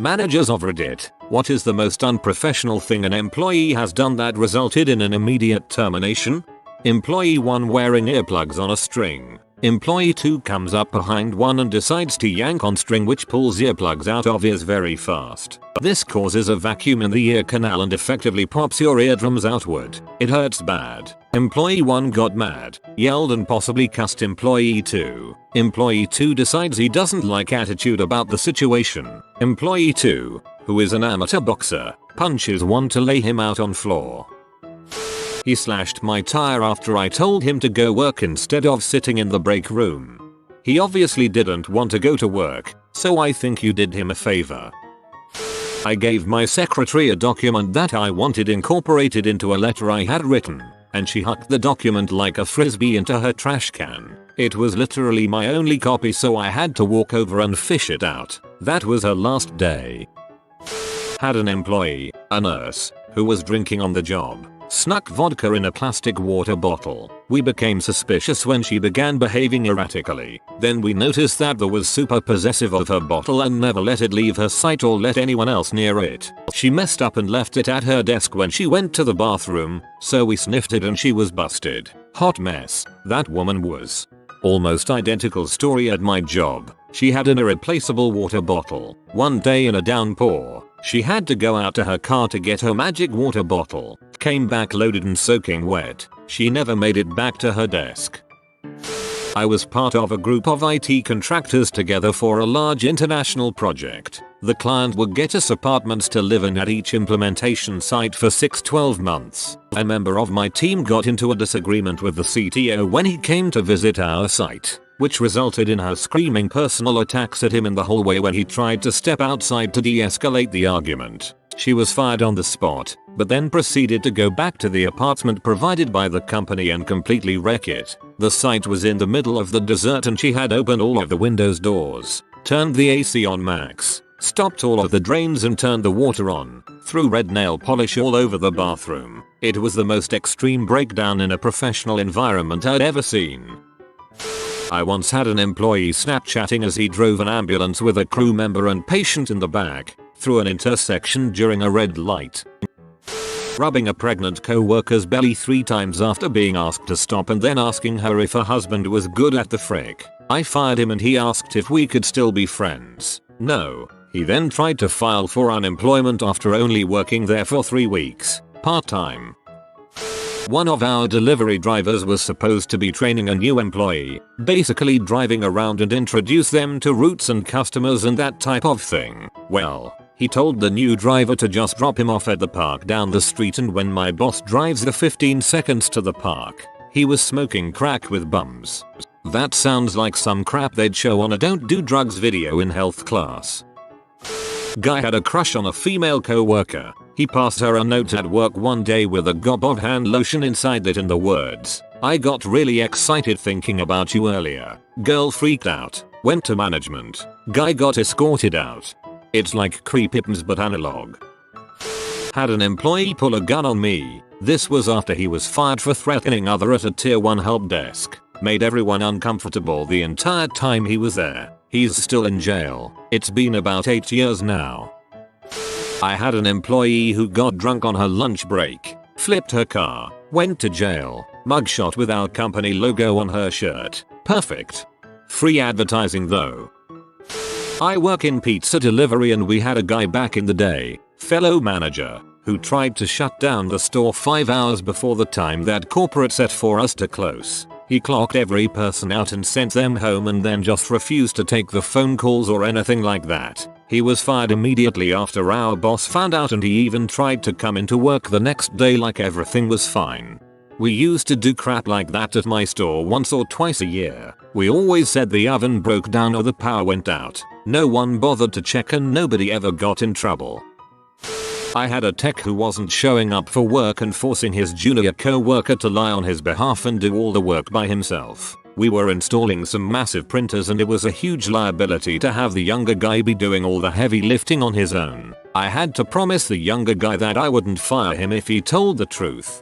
Managers of Reddit, what is the most unprofessional thing an employee has done that resulted in an immediate termination? Employee 1 wearing earplugs on a string. Employee 2 comes up behind 1 and decides to yank on string, which pulls earplugs out of ears very fast. This causes a vacuum in the ear canal and effectively pops your eardrums outward. It hurts bad. Employee 1 got mad, yelled and possibly cussed employee 2. Employee 2 decides he doesn't like attitude about the situation. Employee 2, who is an amateur boxer, punches 1 to lay him out on floor. He slashed my tire after I told him to go work instead of sitting in the break room. He obviously didn't want to go to work, so I think you did him a favor. I gave my secretary a document that I wanted incorporated into a letter I had written, and she hucked the document like a frisbee into her trash can. It was literally my only copy, so I had to walk over and fish it out. That was her last day. Had an employee, a nurse, who was drinking on the job. Snuck vodka in a plastic water bottle. We became suspicious when she began behaving erratically. Then we noticed that there was super possessive of her bottle and never let it leave her sight or let anyone else near it. She messed up and left it at her desk when she went to the bathroom, so we sniffed it and she was busted. Hot mess. That woman was. Almost identical story at my job. She had an irreplaceable water bottle. One day in a downpour, she had to go out to her car to get her magic water bottle. Came back loaded and soaking wet. She never made it back to her desk. I was part of a group of IT contractors together for a large international project. The client would get us apartments to live in at each implementation site for 6-12 months. A member of my team got into a disagreement with the CTO when he came to visit our site, which resulted in her screaming personal attacks at him in the hallway when he tried to step outside to de-escalate the argument. She was fired on the spot, but then proceeded to go back to the apartment provided by the company and completely wreck it. The site was in the middle of the desert and she had opened all of the windows doors, turned the AC on max, stopped all of the drains and turned the water on, threw red nail polish all over the bathroom. It was the most extreme breakdown in a professional environment I'd ever seen. I once had an employee Snapchatting as he drove an ambulance with a crew member and patient in the back through an intersection during a red light. Rubbing a pregnant co-worker's belly 3 times after being asked to stop and then asking her if her husband was good at the frick. I fired him and he asked if we could still be friends. No. He then tried to file for unemployment after only working there for 3 weeks, part-time. One of our delivery drivers was supposed to be training a new employee, basically driving around and introduce them to routes and customers and that type of thing. Well, he told the new driver to just drop him off at the park down the street, and when my boss drives the 15 seconds to the park, he was smoking crack with bums. That sounds like some crap they'd show on a don't do drugs video in health class. Guy had a crush on a female co-worker. He passed her a note at work one day with a gob of hand lotion inside it and the words, "I got really excited thinking about you earlier." Girl freaked out, went to management. Guy got escorted out. It's like creepypams but analog. Had an employee pull a gun on me. This was after he was fired for threatening other at a tier 1 help desk. Made everyone uncomfortable the entire time he was there. He's still in jail. It's been about 8 years now. I had an employee who got drunk on her lunch break, flipped her car, went to jail, mugshot with our company logo on her shirt. Perfect. Free advertising though. I work in pizza delivery and we had a guy back in the day, fellow manager, who tried to shut down the store 5 hours before the time that corporate set for us to close. He clocked every person out and sent them home and then just refused to take the phone calls or anything like that. He was fired immediately after our boss found out, and he even tried to come into work the next day like everything was fine. We used to do crap like that at my store once or twice a year. We always said the oven broke down or the power went out. No one bothered to check and nobody ever got in trouble. I had a tech who wasn't showing up for work and forcing his junior co-worker to lie on his behalf and do all the work by himself. We were installing some massive printers and it was a huge liability to have the younger guy be doing all the heavy lifting on his own. I had to promise the younger guy that I wouldn't fire him if he told the truth.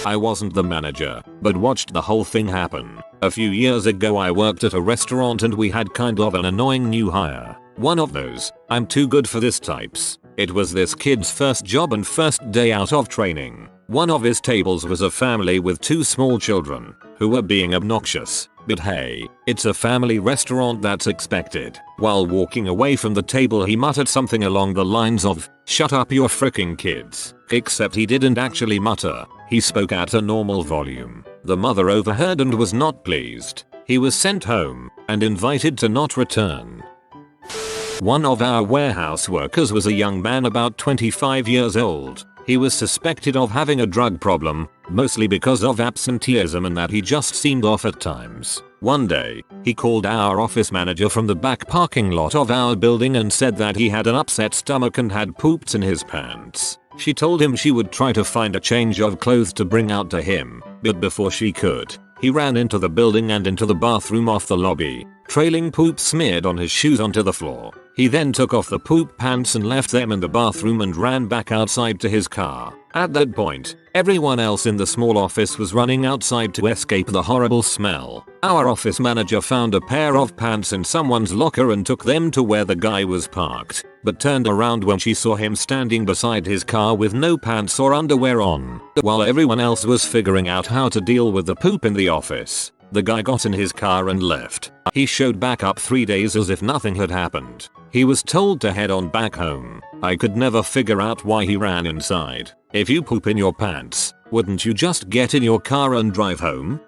I wasn't the manager, but watched the whole thing happen. A few years ago I worked at a restaurant and we had kind of an annoying new hire. One of those, I'm too good for this types. It was this kid's first job and first day out of training. One of his tables was a family with 2 small children, who were being obnoxious. But hey, it's a family restaurant, that's expected. While walking away from the table he muttered something along the lines of, "Shut up your fricking kids." Except he didn't actually mutter, he spoke at a normal volume. The mother overheard and was not pleased. He was sent home, and invited to not return. One of our warehouse workers was a young man about 25 years old. He was suspected of having a drug problem, mostly because of absenteeism and that he just seemed off at times. One day, he called our office manager from the back parking lot of our building and said that he had an upset stomach and had pooped in his pants. She told him she would try to find a change of clothes to bring out to him, but before she could, he ran into the building and into the bathroom off the lobby, trailing poop smeared on his shoes onto the floor. He then took off the poop pants and left them in the bathroom and ran back outside to his car. At that point, everyone else in the small office was running outside to escape the horrible smell. Our office manager found a pair of pants in someone's locker and took them to where the guy was parked, but turned around when she saw him standing beside his car with no pants or underwear on. While everyone else was figuring out how to deal with the poop in the office, the guy got in his car and left. He showed back up 3 days as if nothing had happened. He was told to head on back home. I could never figure out why he ran inside. If you poop in your pants, wouldn't you just get in your car and drive home?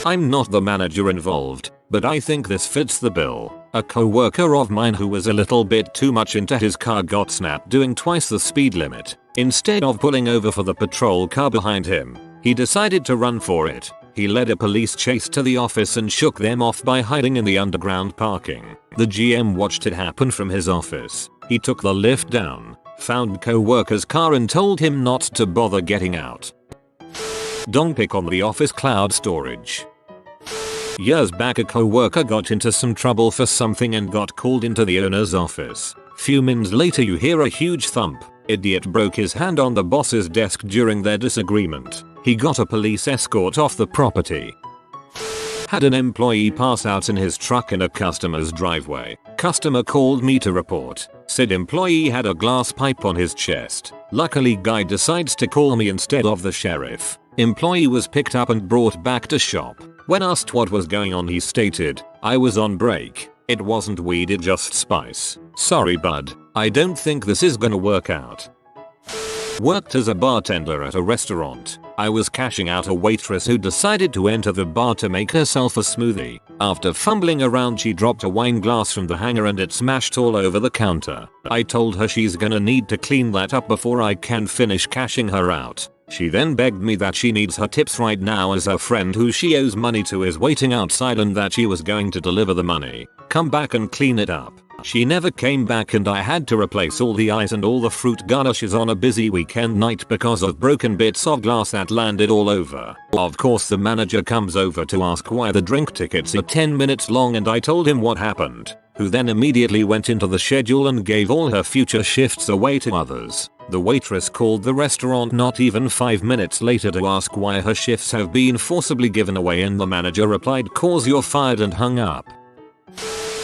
I'm not the manager involved, but I think this fits the bill. A co-worker of mine who was a little bit too much into his car got snapped doing twice the speed limit. Instead of pulling over for the patrol car behind him, he decided to run for it. He led a police chase to the office and shook them off by hiding in the underground parking. The GM watched it happen from his office. He took the lift down, found co-worker's car and told him not to bother getting out. Don't pick on the office cloud storage. Years back a co-worker got into some trouble for something and got called into the owner's office. Few minutes later you hear a huge thump. Idiot broke his hand on the boss's desk during their disagreement. He got a police escort off the property. Had an employee pass out in his truck in a customer's driveway. Customer called me to report. Said employee had a glass pipe on his chest. Luckily guy decides to call me instead of the sheriff. Employee was picked up and brought back to shop. When asked what was going on he stated, "I was on break. It wasn't weed, it just spice. Sorry bud, I don't think this is gonna work out." Worked as a bartender at a restaurant. I was cashing out a waitress who decided to enter the bar to make herself a smoothie. After fumbling around she dropped a wine glass from the hanger and it smashed all over the counter. I told her she's gonna need to clean that up before I can finish cashing her out. She then begged me that she needs her tips right now as her friend who she owes money to is waiting outside and that she was going to deliver the money. Come back and clean it up. She never came back and I had to replace all the ice and all the fruit garnishes on a busy weekend night because of broken bits of glass that landed all over. Of course the manager comes over to ask why the drink tickets are 10 minutes long and I told him what happened, who then immediately went into the schedule and gave all her future shifts away to others. The waitress called the restaurant not even 5 minutes later to ask why her shifts have been forcibly given away and the manager replied, "Cause you're fired," and hung up.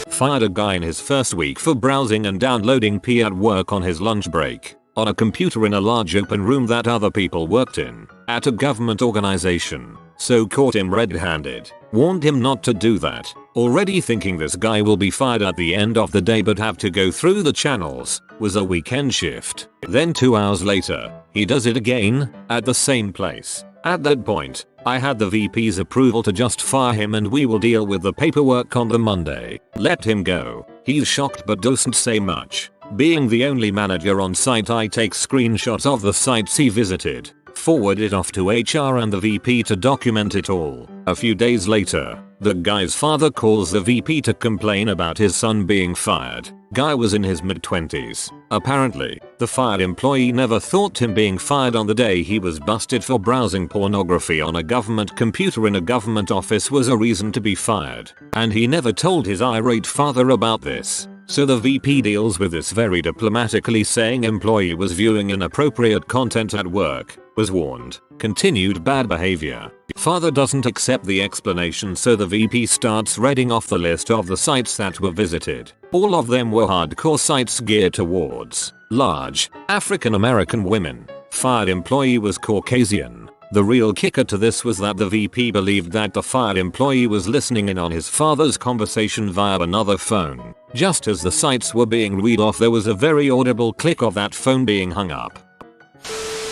Fired a guy in his first week for browsing and downloading P at work on his lunch break, on a computer in a large open room that other people worked in, at a government organization. So caught him red-handed, warned him not to do that, already thinking this guy will be fired at the end of the day but have to go through the channels, was a weekend shift. Then 2 hours later, he does it again, at the same place. At that point, I had the VP's approval to just fire him and we will deal with the paperwork on the Monday. Let him go. He's shocked but doesn't say much. Being the only manager on site I take screenshots of the sites he visited, forward it off to HR and the VP to document it all. A few days later, the guy's father calls the VP to complain about his son being fired. Guy was in his mid-20s. Apparently, the fired employee never thought him being fired on the day he was busted for browsing pornography on a government computer in a government office was a reason to be fired, and he never told his irate father about this. So the VP deals with this very diplomatically, saying employee was viewing inappropriate content at work, was warned, continued bad behavior. Father doesn't accept the explanation, so the VP starts reading off the list of the sites that were visited. All of them were hardcore sites geared towards large African American women. Fired employee was Caucasian. The real kicker to this was that the VP believed that the fired employee was listening in on his father's conversation via another phone. Just as the sites were being read off, there was a very audible click of that phone being hung up.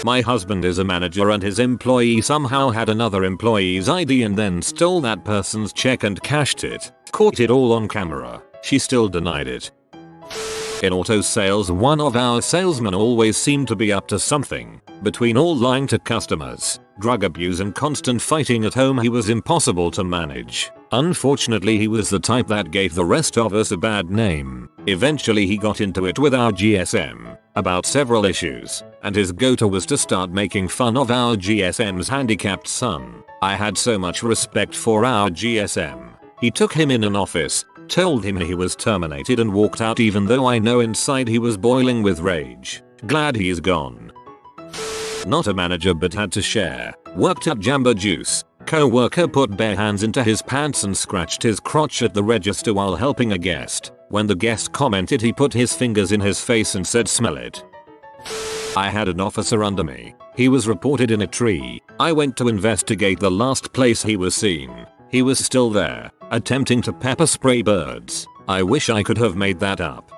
My husband is a manager and his employee somehow had another employee's ID and then stole that person's check and cashed it. Caught it all on camera. She still denied it. In auto sales, one of our salesmen always seemed to be up to something. Between all lying to customers, drug abuse and constant fighting at home, he was impossible to manage. Unfortunately, he was the type that gave the rest of us a bad name. Eventually he got into it with our GSM about several issues, and his go-to was to start making fun of our GSM's handicapped son. I had so much respect for our GSM. He took him in an office, told him he was terminated and walked out, even though I know inside he was boiling with rage. Glad he's gone. Not a manager but had to share. Worked at Jamba Juice. Co-worker put bare hands into his pants and scratched his crotch at the register while helping a guest. When the guest commented, he put his fingers in his face and said, "Smell it." I had an officer under me. He was reported in a tree. I went to investigate the last place he was seen. He was still there, attempting to pepper spray birds. I wish I could have made that up.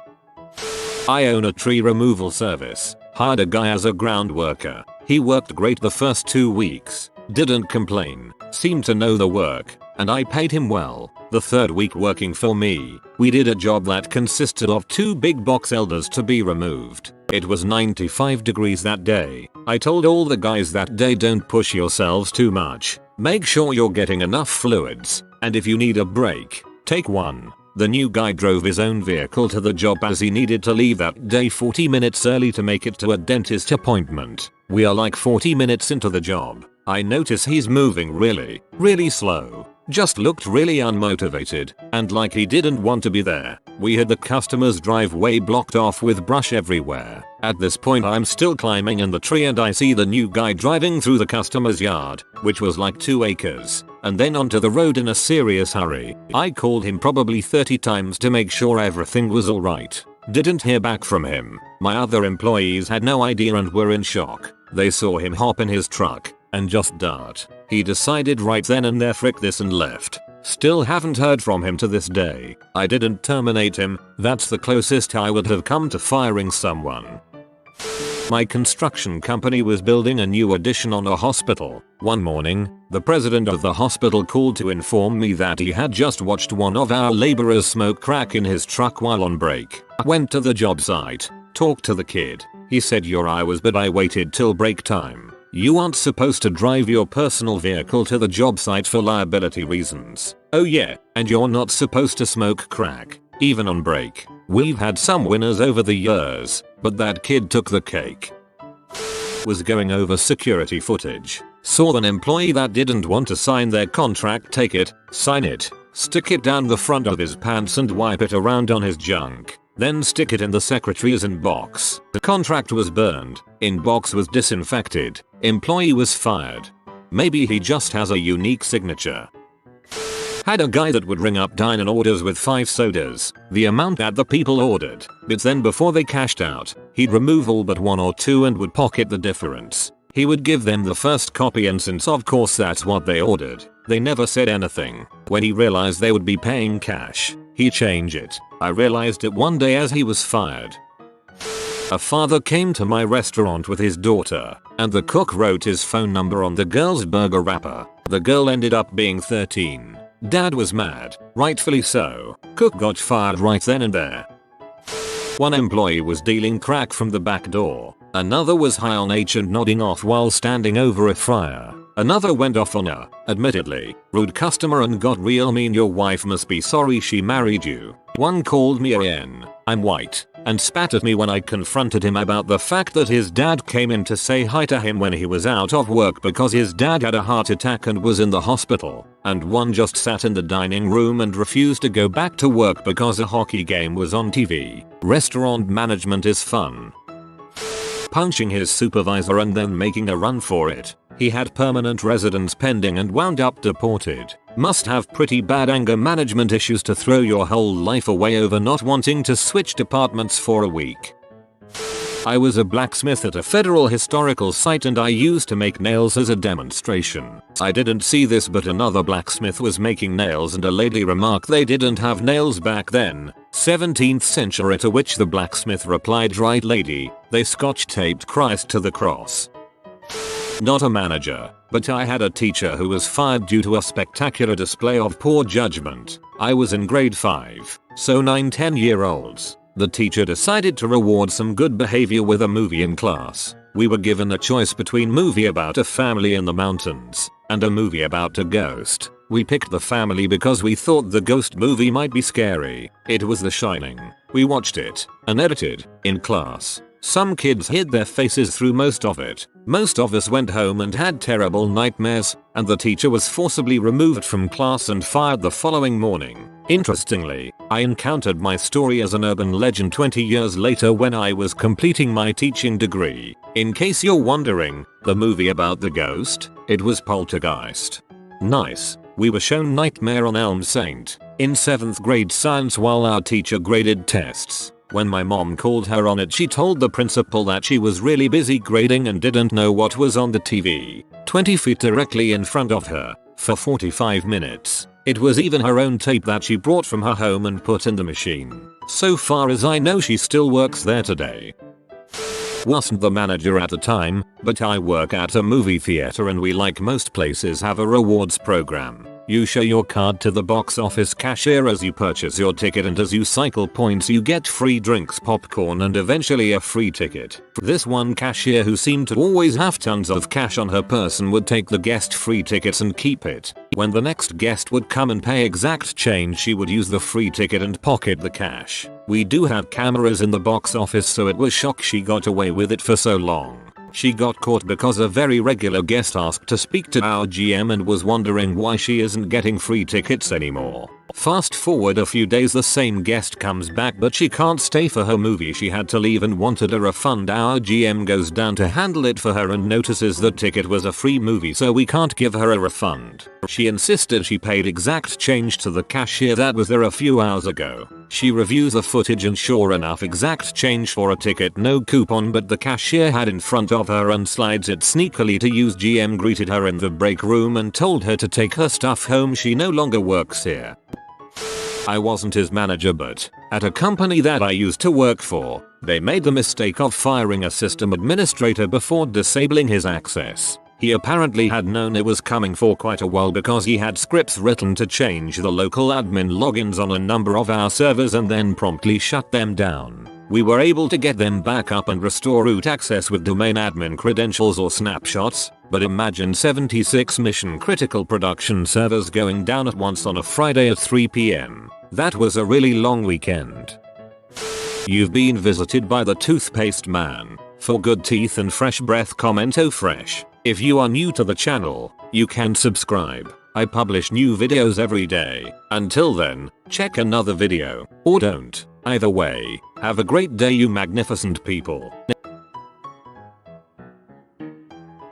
I own a tree removal service. Hired a guy as a ground worker. He worked great the first 2 weeks. Didn't complain. Seemed to know the work. And I paid him well. The third week working for me, we did a job that consisted of 2 big box elders to be removed. It was 95 degrees that day. I told all the guys that day, don't push yourselves too much. Make sure you're getting enough fluids. And if you need a break, take one. The new guy drove his own vehicle to the job as he needed to leave that day 40 minutes early to make it to a dentist appointment. We are like 40 minutes into the job. I notice he's moving really slow. Just looked really unmotivated and like he didn't want to be there. We had the customer's driveway blocked off with brush everywhere. At this point I'm still climbing in the tree and I see the new guy driving through the customer's yard, which was like 2 acres, and then onto the road in a serious hurry. I called him probably 30 times to make sure everything was alright. Didn't hear back from him. My other employees had no idea and were in shock. They saw him hop in his truck and just dart. He decided right then and there, frick this, and left. Still haven't heard from him to this day. I didn't terminate him. That's the closest I would have come to firing someone. My construction company was building a new addition on a hospital. One morning, the president of the hospital called to inform me that he had just watched one of our laborers smoke crack in his truck while on break. Went to the job site, talked to the kid. He said, "Your hours, but I waited till break time. You aren't supposed to drive your personal vehicle to the job site for liability reasons. Oh yeah, and you're not supposed to smoke crack, even on break." We've had some winners over the years, but that kid took the cake. Was going over security footage. Saw an employee that didn't want to sign their contract take it, sign it, stick it down the front of his pants and wipe it around on his junk. Then stick it in the secretary's inbox. The contract was burned. Inbox was disinfected. Employee was fired. Maybe he just has a unique signature. Had a guy that would ring up dine-in orders with 5 sodas, the amount that the people ordered, but then before they cashed out, he'd remove all but 1 or 2 and would pocket the difference. He would give them the first copy, and since of course that's what they ordered, they never said anything. When he realized they would be paying cash, he changed it. I realized it one day as he was fired. A father came to my restaurant with his daughter, and the cook wrote his phone number on the girl's burger wrapper. The girl ended up being 13. Dad was mad, rightfully so. Cook got fired right then and there. One employee was dealing crack from the back door. Another was high on H and nodding off while standing over a fryer. Another went off on a, admittedly, rude customer and got real mean. "Your wife must be sorry she married you." One called me a N, I'm white, and spat at me when I confronted him about the fact that his dad came in to say hi to him when he was out of work because his dad had a heart attack and was in the hospital. and one just sat in the dining room and refused to go back to work because a hockey game was on TV. Restaurant management is fun. Punching his supervisor and then making a run for it. He had permanent residence pending and wound up deported. Must have pretty bad anger management issues to throw your whole life away over not wanting to switch departments for a week. I was a blacksmith at a federal historical site and I used to make nails as a demonstration. I didn't see this, but another blacksmith was making nails and a lady remarked they didn't have nails back then, 17th century, to which the blacksmith replied, "Right lady, they scotch taped Christ to the cross." Not a manager, but I had a teacher who was fired due to a spectacular display of poor judgment. I was in grade 5, so 9-10-year-olds. The teacher decided to reward some good behavior with a movie in class. We were given a choice between movie about a family in the mountains and a movie about a ghost. We picked the family because we thought the ghost movie might be scary. It was The Shining. We watched it and edited in class. Some kids hid their faces through most of it. Most of us went home and had terrible nightmares, and the teacher was forcibly removed from class and fired the following morning. Interestingly, I encountered my story as an urban legend 20 years later when I was completing my teaching degree. In case you're wondering, the movie about the ghost, it was Poltergeist. Nice. We were shown Nightmare on Elm Saint in 7th grade science while our teacher graded tests. When my mom called her on it, she told the principal that she was really busy grading and didn't know what was on the TV 20 feet directly in front of her for 45 minutes. It was even her own tape that she brought from her home and put in the machine. So far as I know, she still works there today. Wasn't the manager at the time, but I work at a movie theater and we, like most places, have a rewards program. You show your card to the box office cashier as you purchase your ticket, and as you cycle points you get free drinks, popcorn, and eventually a free ticket. This one cashier, who seemed to always have tons of cash on her person, would take the guest free tickets and keep it. When the next guest would come and pay exact change, she would use the free ticket and pocket the cash. We do have cameras in the box office, so it was shock she got away with it for so long. She got caught because a very regular guest asked to speak to our GM and was wondering why she isn't getting free tickets anymore. Fast forward a few days, the same guest comes back, but she can't stay for her movie. She had to leave and wanted a refund. Our GM goes down to handle it for her and notices the ticket was a free movie, so we can't give her a refund. She insisted she paid exact change to the cashier that was there a few hours ago. She reviews the footage and sure enough, exact change for a ticket, no coupon, but the cashier had in front of her and slides it sneakily to use. GM greeted her in the break room and told her to take her stuff home. She no longer works here. I wasn't his manager, but at a company that I used to work for, they made the mistake of firing a system administrator before disabling his access. He apparently had known it was coming for quite a while because he had scripts written to change the local admin logins on a number of our servers and then promptly shut them down. We were able to get them back up and restore root access with domain admin credentials or snapshots, but imagine 76 mission critical production servers going down at once on a Friday at 3 PM. That was a really long weekend. You've been visited by the toothpaste man. For good teeth and fresh breath, comment "Oh fresh." If you are new to the channel, you can subscribe. I publish new videos every day. Until then, check another video, or don't. Either way, have a great day, you magnificent people.